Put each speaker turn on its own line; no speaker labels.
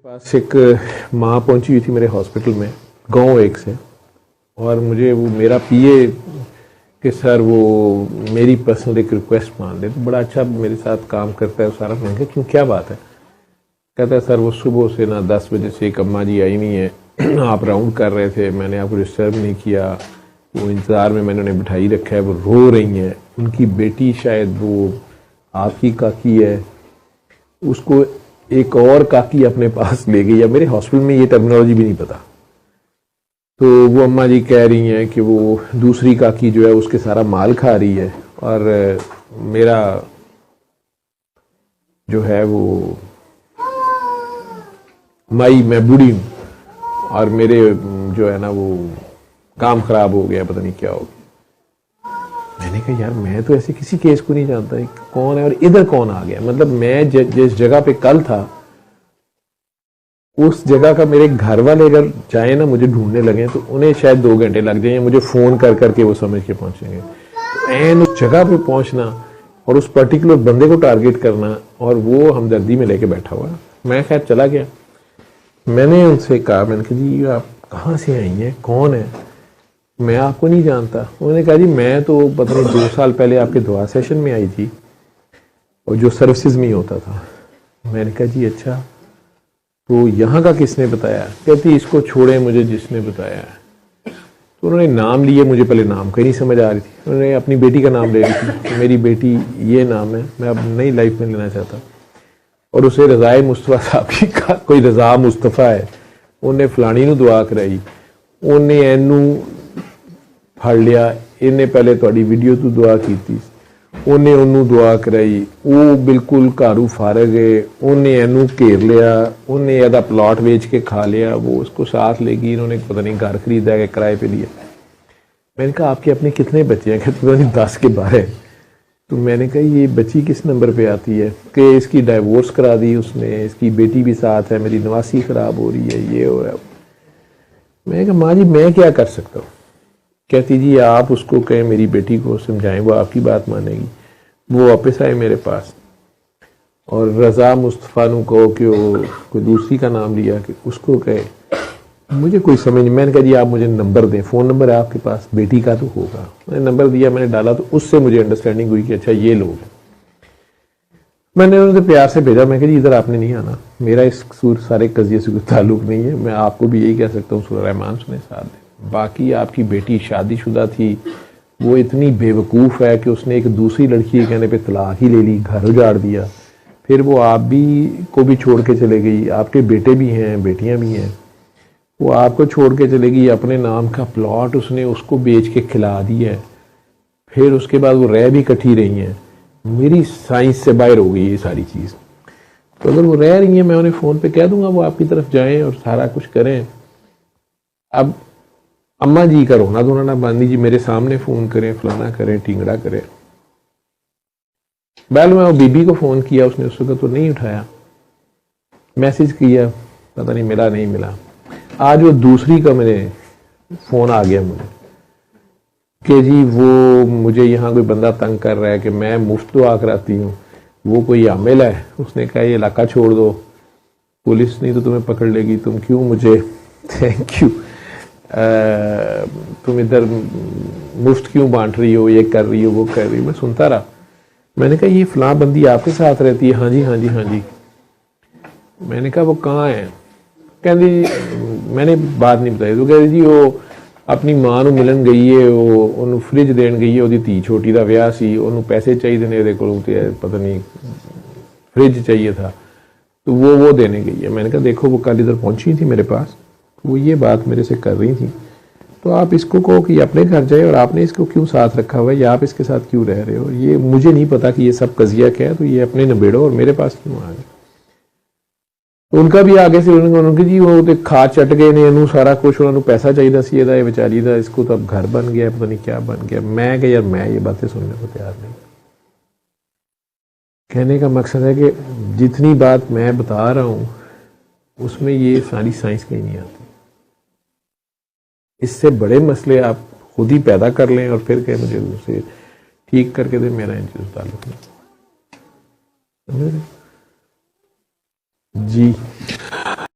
पास एक माँ पहुंची हुई थी मेरे हॉस्पिटल में, गांव एक से, और मुझे वो मेरा पीए कि सर वो मेरी पर्सनल एक रिक्वेस्ट मान ले, तो बड़ा अच्छा मेरे साथ काम करता है सारा। मैंने कहा क्यों, क्या बात है? कहता है सर वो सुबह से ना 10 बजे से एक अम्मा जी आई नहीं है, आप राउंड कर रहे थे, मैंने आपको डिस्टर्ब नहीं किया, वो इंतज़ार में मैंने उन्हें बिठाई रखा है, वो रो रही हैं, उनकी बेटी शायद वो आपकी काकी है, उसको एक और काकी अपने पास ले गई। या मेरे हॉस्पिटल में ये टर्मिनोलॉजी भी नहीं पता, तो वो अम्मा जी कह रही हैं कि वो दूसरी काकी जो है उसके सारा माल खा रही है, और मेरा जो है वो मैं बूढ़ी हूँ और मेरे जो है ना वो काम खराब हो गया, पता नहीं क्या हो गया। मैंने कहा यार मैं तो ऐसे किसी केस को नहीं जानता, कौन है और इधर कौन आ गया। मतलब मैं जिस जगह पे कल था उस जगह का मेरे घर वाले अगर चाहे ना मुझे ढूंढने लगे तो उन्हें शायद 2 घंटे लग जाएंगे, मुझे फोन कर करके वो समझ के पहुंचेंगे। तो एन उस जगह पे पहुंचना और उस पर्टिकुलर बंदे को टारगेट करना, और वो हमदर्दी में लेके बैठा हुआ। मैं खैर चला गया, मैंने उनसे कहा, मैंने कहा जी आप कहाँ से आई हैं, कौन है, मैं आपको नहीं जानता। उन्होंने कहा जी मैं तो पता नहीं 2 साल पहले आपके दुआ सेशन में आई थी और जो सर्विसेज में ही होता था। मैंने कहा जी अच्छा, तो यहाँ का किसने बताया? कहती इसको छोड़े, मुझे जिसने बताया है। तो उन्होंने नाम लिए, मुझे पहले नाम कहीं नहीं समझ आ रही थी, उन्होंने अपनी बेटी का नाम ले रही थी कि मेरी बेटी ये नाम है, मैं अब नई लाइफ में लेना चाहता। और उसे रज़ाए मुस्तफ़ा साहब की कोई रज़ा मुस्तफ़ा है, उन्हें फलानी नू दुआ कराई, उन्हें एनू फड़ लिया, इन्हें पहले थोड़ी वीडियो तो दुआ की थी, उन्हें उन्नू दुआ कराई, वो बिल्कुल घारू फारग है, उन्हें एनू घेर लिया, उन्हें यदा प्लॉट बेच के खा लिया, वो उसको साथ लेगी, इन्होंने पता नहीं घर खरीदा है किराए पे लिया। मैंने कहा आपके अपने कितने बच्चे हैं? कहते पता नहीं 10 के 12। तो मैंने कहा ये बच्ची किस नंबर पे आती है? कि इसकी डाइवोर्स करा दी उसने, इसकी बेटी भी साथ है, मेरी नवासी खराब हो रही है, ये हो रहा है। मैंने कहा माँ जी मैं क्या कर सकता हूँ? कहती जी आप उसको कहें मेरी बेटी को समझाएं, वो आपकी बात मानेगी। वो वापस आए मेरे पास और रज़ा मुस्तफ़ा नु कहो कि वो कोई दूसरी का नाम लिया कि उसको कहे, मुझे कोई समझ नहीं। मैंने कहा जी आप मुझे नंबर दें, फ़ोन नंबर है आपके पास, बेटी का तो होगा। मैंने नंबर दिया, मैंने डाला, तो उससे मुझे अंडरस्टैंडिंग हुई कि अच्छा ये लोग हैं। मैंने उनसे प्यार से भेजा, मैं कहा जी इधर आपने नहीं आना, मेरा इस सारे कजिए से कोई ताल्लुक नहीं है, मैं आपको भी यही कह सकता हूँ सूरह रहमान सुने साथ दें। बाकी आपकी बेटी शादीशुदा थी, वो इतनी बेवकूफ़ है कि उसने एक दूसरी लड़की के कहने पे तलाक ही ले ली, घर उजाड़ दिया, फिर वो आप भी को भी छोड़ के चले गई, आपके बेटे भी हैं, बेटियां भी हैं, वो आपको छोड़ के चले गई, अपने नाम का प्लॉट उसने उसको बेच के खिला दिया है, फिर उसके बाद वो रह भी इकट्ठी रही हैं। मेरी साइंस से बाहर हो गई ये सारी चीज़। तो अगर वो रह रही हैं, मैं उन्हें फ़ोन पे कह दूंगा वो आपकी तरफ जाएं और सारा कुछ करें। अब अम्मा जी का रोना धोना ना बंद जी, मेरे सामने फ़ोन करें, फलाना करें, टिंगड़ा करें। बैल मैं वो बीबी को फ़ोन किया, उसने उस वक्त तो नहीं उठाया, मैसेज किया, पता नहीं मिला नहीं मिला। आज वो दूसरी का मेरे फ़ोन आ गया मुझे कि जी वो मुझे यहाँ कोई बंदा तंग कर रहा है कि मैं मुफ्त दुआ कराती हूँ, वो कोई आमिल है, उसने कहा ये इलाका छोड़ दो, पुलिस नहीं तो तुम्हें पकड़ लेगी, तुम क्यों मुझे थैंक यू तुम इधर मुफ्त क्यों बांट रही हो, ये कर रही हो, वो कर रही हो। मैं सुनता रहा। मैंने कहा ये फलां बंदी आपके साथ रहती है? हाँ जी हाँ जी हाँ जी। मैंने कहा वो कहाँ है? कहती मैंने बात नहीं बताई। तो कहती जी वो अपनी मां ਨੂੰ ਮਿਲਣ ਗਈ ਏ, ਉਹ ਉਹਨੂੰ ਫ੍ਰਿਜ ਦੇਣ ਗਈ ਏ, ਉਹਦੀ ਧੀ ਛੋਟੀ ਦਾ ਵਿਆਹ ਸੀ, ਉਹਨੂੰ पैसे चाहिए ने ਇਹਦੇ ਕੋਲੋਂ ਤੇ पता नहीं फ्रिज चाहिए था, तो वो देने गई है। मैंने कहा देखो वो कल इधर पहुंची थी मेरे पास, वो ये बात मेरे से कर रही थी, तो आप इसको कहो कि अपने घर जाए, और आपने इसको क्यों साथ रखा हुआ है, या आप इसके साथ क्यों रह रहे हो, ये मुझे नहीं पता कि ये सब कजिया क्या है, तो ये अपने निबेड़ो और मेरे पास क्यों आ गए। उनका भी आगे से उन्होंने जी वो तो खा चट गए ने इनू सारा कुछ, उन्होंने पैसा चाहिए सी ये बेचारी का, इसको तो अब घर बन गया, पता नहीं क्या बन गया। मैं क्या यार मैं ये बातें सुनने को तैयार नहीं। कहने का मकसद है कि जितनी बात मैं बता रहा हूं उसमें ये सारी साइंस कहीं नहीं आती। इससे बड़े मसले आप खुद ही पैदा कर लें और फिर कहें मुझे उसे ठीक करके दे, मेरा इनसे ताल्लुक नहीं जी।